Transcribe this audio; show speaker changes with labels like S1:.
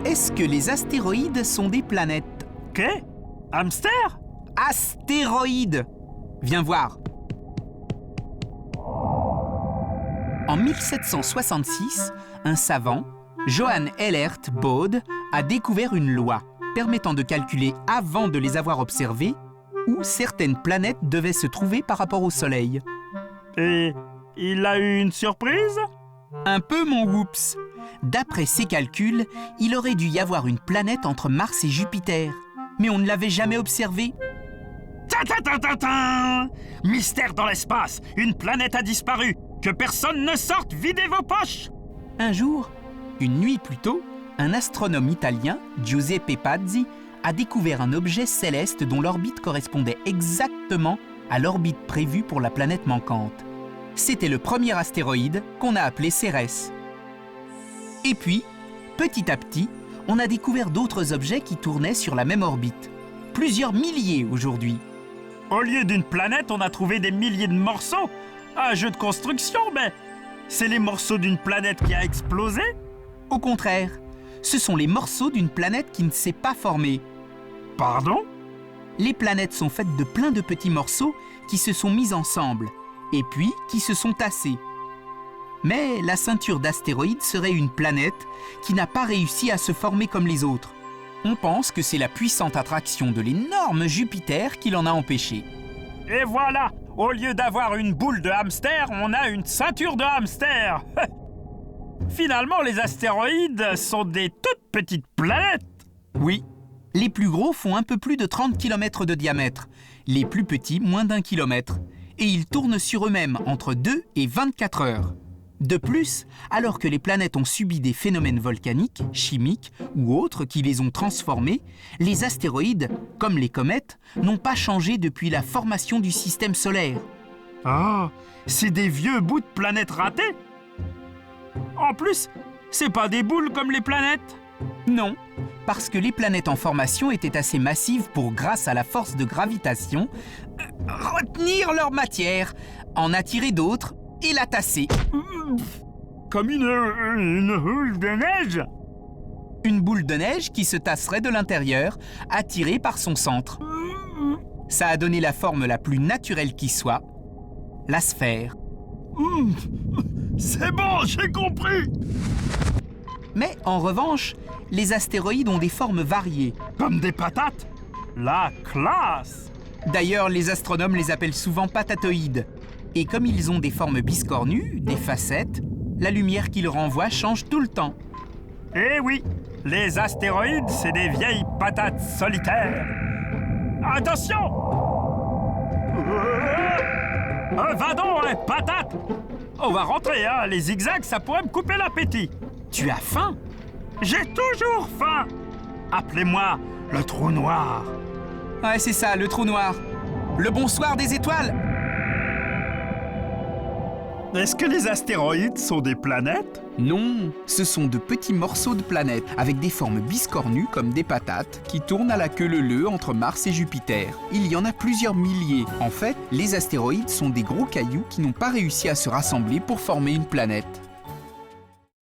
S1: Est-ce que les astéroïdes sont des planètes?
S2: Qu'est? Hamster?
S1: Astéroïdes! Viens voir. En 1766, un savant, Johann Elert Bode, a découvert une loi permettant de calculer avant de les avoir observées où certaines planètes devaient se trouver par rapport au Soleil.
S2: Et il a eu une surprise?
S1: Un peu, mon whoops. D'après ses calculs, il aurait dû y avoir une planète entre Mars et Jupiter. Mais on ne l'avait jamais observée.
S2: Ta-ta-ta-ta-ta! Mystère dans l'espace! Une planète a disparu! Que personne ne sorte! Videz vos poches!
S1: Un jour, une nuit plus tôt, un astronome italien, Giuseppe Pazzi, a découvert un objet céleste dont l'orbite correspondait exactement à l'orbite prévue pour la planète manquante. C'était le premier astéroïde qu'on a appelé Cérès. Et puis, petit à petit, on a découvert d'autres objets qui tournaient sur la même orbite. Plusieurs milliers aujourd'hui.
S2: Au lieu d'une planète, on a trouvé des milliers de morceaux. Un jeu de construction, mais c'est les morceaux d'une planète qui a explosé?
S1: Au contraire, ce sont les morceaux d'une planète qui ne s'est pas formée.
S2: Pardon?
S1: Les planètes sont faites de plein de petits morceaux qui se sont mis ensemble, et puis qui se sont tassés. Mais la ceinture d'astéroïdes serait une planète qui n'a pas réussi à se former comme les autres. On pense que c'est la puissante attraction de l'énorme Jupiter qui l'en a empêché.
S2: Et voilà! Au lieu d'avoir une boule de hamster, on a une ceinture de hamster! Finalement, les astéroïdes sont des toutes petites planètes!
S1: Oui, les plus gros font un peu plus de 30 km de diamètre, les plus petits moins d'1 kilomètre, et ils tournent sur eux-mêmes entre 2 et 24 heures. De plus, alors que les planètes ont subi des phénomènes volcaniques, chimiques ou autres qui les ont transformées, les astéroïdes, comme les comètes, n'ont pas changé depuis la formation du système solaire.
S2: Ah, c'est des vieux bouts de planètes ratées? En plus, c'est pas des boules comme les planètes?
S1: Non, parce que les planètes en formation étaient assez massives pour, grâce à la force de gravitation, retenir leur matière, en attirer d'autres et la tasser.
S2: Comme une boule de neige?
S1: Une boule de neige qui se tasserait de l'intérieur, attirée par son centre. Ça a donné la forme la plus naturelle qui soit, la sphère.
S2: C'est bon, j'ai compris!
S1: Mais en revanche, les astéroïdes ont des formes variées.
S2: Comme des patates? La classe!
S1: D'ailleurs, les astronomes les appellent souvent patatoïdes. Et comme ils ont des formes biscornues, des facettes, la lumière qu'ils renvoient change tout le temps.
S2: Eh oui, les astéroïdes, c'est des vieilles patates solitaires. Attention! Va donc, hein, patate! On va rentrer, hein, les zigzags, ça pourrait me couper l'appétit.
S1: Tu as faim?
S2: J'ai toujours faim! Appelez-moi le trou noir.
S1: Ouais, c'est ça, le trou noir. Le bonsoir des étoiles!
S2: Est-ce que les astéroïdes sont des planètes?
S1: Non, ce sont de petits morceaux de planètes avec des formes biscornues comme des patates qui tournent à la queue leu-leu entre Mars et Jupiter. Il y en a plusieurs milliers. En fait, les astéroïdes sont des gros cailloux qui n'ont pas réussi à se rassembler pour former une planète.